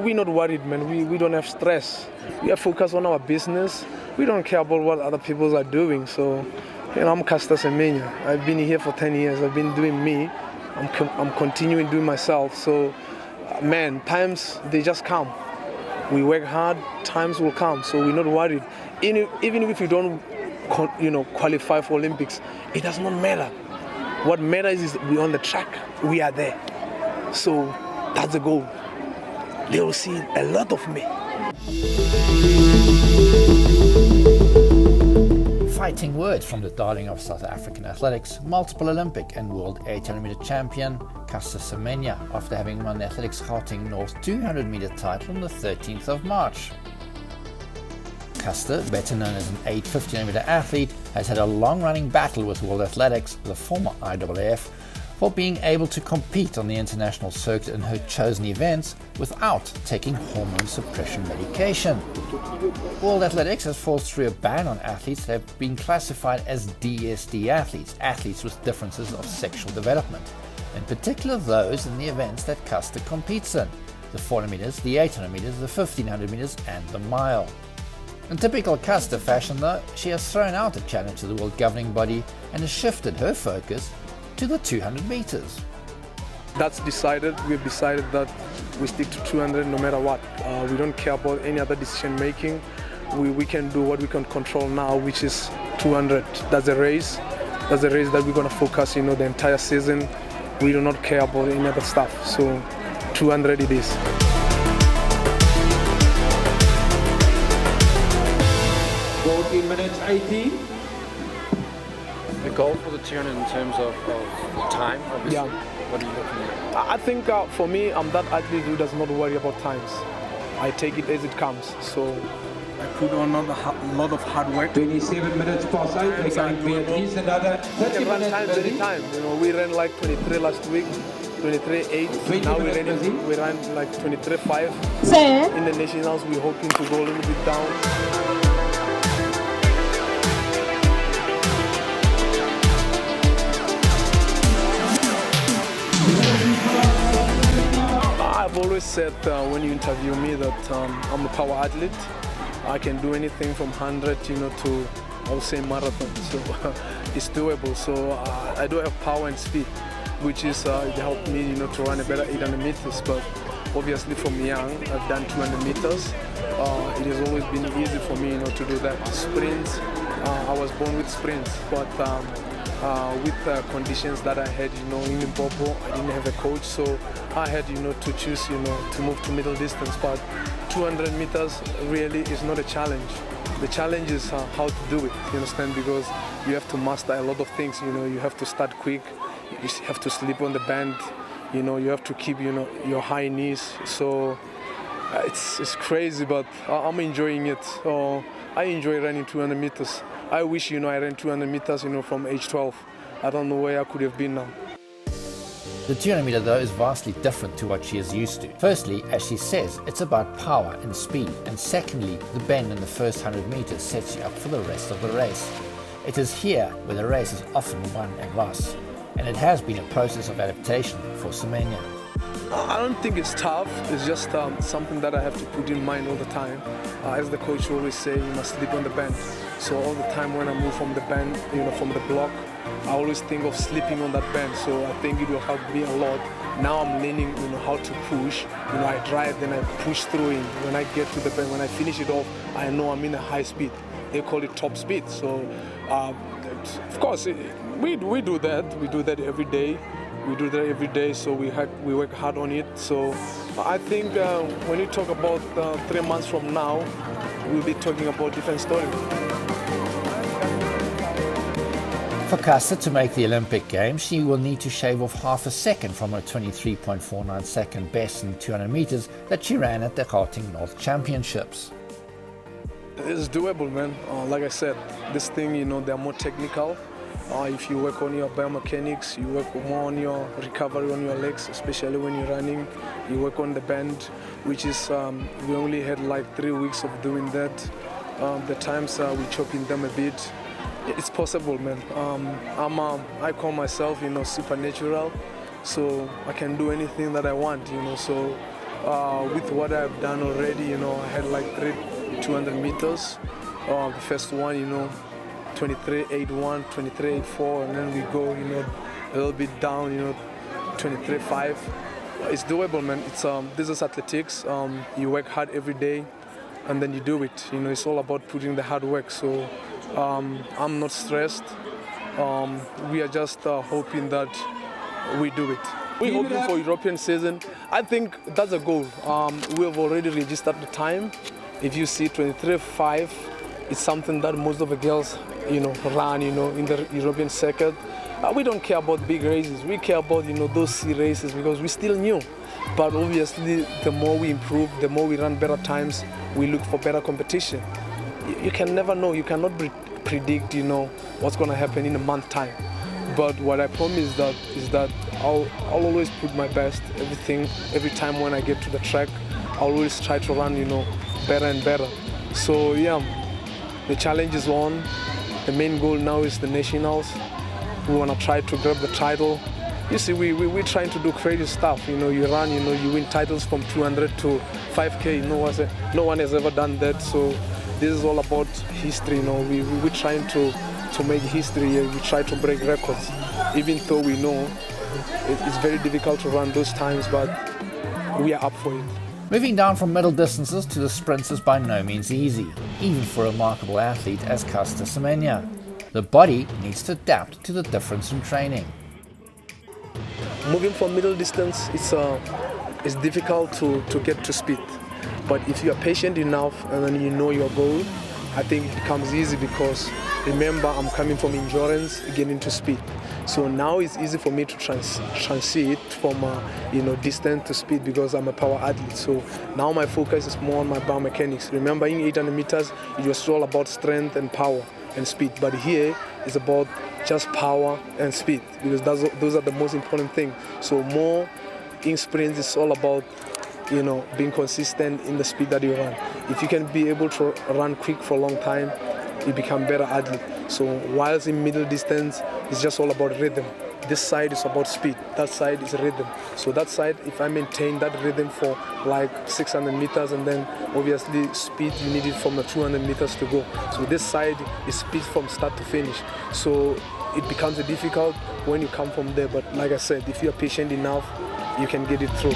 We're not worried, man. We don't have stress. We are focused on our business. We don't care about what other people are doing. So, I'm Caster Semenya. I've been here for 10 years. I've been doing me. I'm continuing doing myself. So, man, times, they just come. We work hard, times will come. So we're not worried. Even if we don't, qualify for Olympics, it does not matter. What matters is we're on the track. We are there. So that's the goal. They will see a lot of me. Fighting words from the darling of South African athletics, multiple Olympic and World 800-meter champion Caster Semenya, after having won the Athletics Gauteng North 200-meter title on the 13th of March. Caster, better known as an 850-meter athlete, has had a long-running battle with World Athletics, the former IAAF, for being able to compete on the international circuit in her chosen events without taking hormone suppression medication. World Athletics has forced through a ban on athletes that have been classified as DSD athletes, athletes with differences of sexual development, in particular those in the events that Caster competes in: the 400 meters, the 800 meters, the 1500 meters and the mile. In typical Caster fashion though, she has thrown out the challenge to the world governing body and has shifted her focus to the 200 meters. That's decided. We've decided that we stick to 200 no matter what. We don't care about any other decision making. We can do what we can control now, which is 200. That's a race. That's a race that we're going to focus, the entire season. We do not care about any other stuff. So 200 it is. 14 minutes 18. The goal for the 200 in terms of time, obviously. Yeah. What are you looking at? I think for me, I'm that athlete who does not worry about times. I take it as it comes. So I put on a lot of hard work. 27 minutes past 8. They're going to be at least another 30 run minutes. times anytime. We ran like 23 last week, 23.8. Now we ran like 23.5. In the nationals, we're hoping to go a little bit down. I've always said when you interview me that I'm a power athlete. I can do anything from 100, to, I would say, marathon. So it's doable. So I do have power and speed, which is it helped me, to run a better 800 meters. But obviously, from young, I've done 200 meters. It has always been easy for me, to do that. Sprints, I was born with sprints, but with conditions that I had, in Limpopo, I didn't have a coach, so I had, to choose, to move to middle distance. But 200 meters really is not a challenge. The challenge is how to do it, you understand? Because you have to master a lot of things, you have to start quick, you have to sleep on the band, you have to keep, your high knees. So it's crazy, but I'm enjoying it. So I enjoy running 200 meters. I wish, I ran 200 meters, from age 12. I don't know where I could have been now. The 200 meter though is vastly different to what she is used to. Firstly, as she says, it's about power and speed. And secondly, the bend in the first 100 meters sets you up for the rest of the race. It is here where the race is often won and lost. And it has been a process of adaptation for Semenya. I don't think it's tough. It's just something that I have to put in mind all the time. As the coach always say, you must sleep on the band. So all the time when I move from the band, from the block, I always think of sleeping on that band. So I think it will help me a lot. Now I'm learning, how to push. I drive, then I push through it. When I get to the band, when I finish it off, I know I'm in a high speed. They call it top speed. So of course, we do that. We do that every day. We do that every day, so we work hard on it. So I think when you talk about 3 months from now, we'll be talking about different story. For Caster to make the Olympic Games, she will need to shave off half a second from her 23.49 second best in 200 meters that she ran at the Gauteng North Championships. It's doable, man. Like I said, this thing, they're more technical. If you work on your biomechanics, you work more on your recovery on your legs, especially when you're running. You work on the bend, which is, we only had like 3 weeks of doing that. The times we chopping them a bit. It's possible, man. I call myself, supernatural, so I can do anything that I want, So with what I've done already. You know, I had like 200 meters. The first one, you know, 23.81, 23.84, and then we go, you know, a little bit down, you know, 23.5. It's doable, man. It's this is athletics. You work hard every day, and then you do it. You know, it's all about putting the hard work. So I'm not stressed. We are just hoping that we do it. We're hoping for European season. I think that's a goal. We have already registered the time. If you see 23.5, it's something that most of the girls, you know, run, you know, in the European circuit. We don't care about big races. We care about, you know, those C races because we're still new. But obviously, the more we improve, the more we run better times, we look for better competition. You can never know. You cannot predict, you know, what's going to happen in a month's time. But what I promise is that I'll always put my best. Every time when I get to the track, I'll always try to run, you know, better and better. So yeah, the challenge is on. The main goal now is the nationals. We want to try to grab the title. You see, we're trying to do creative stuff. You know, you run, you know, you win titles from 200 to 5K. No one has ever done that. So this is all about history. You know, we're trying to make history. We try to break records, even though we know it's very difficult to run those times, but we are up for it. Moving down from middle distances to the sprints is by no means easy, even for a remarkable athlete as Caster Semenya. The body needs to adapt to the difference in training. Moving from middle distance, it's difficult to get to speed. But if you are patient enough and then you know your goal, I think it becomes easy because remember, I'm coming from endurance, getting to speed. So now it's easy for me to transit from you know, distance to speed because I'm a power athlete. So now my focus is more on my biomechanics. Remember, in 800 meters, it was all about strength and power and speed. But here, it's about just power and speed because those are the most important things. So more in sprints, it's all about, you know, being consistent in the speed that you run. If you can be able to run quick for a long time, you become better athlete. So whilst in middle distance, it's just all about rhythm. This side is about speed, that side is rhythm. So that side, if I maintain that rhythm for like 600 meters and then obviously speed, you need it from the 200 meters to go. So this side is speed from start to finish. So it becomes difficult when you come from there, but like I said, if you're patient enough, you can get it through.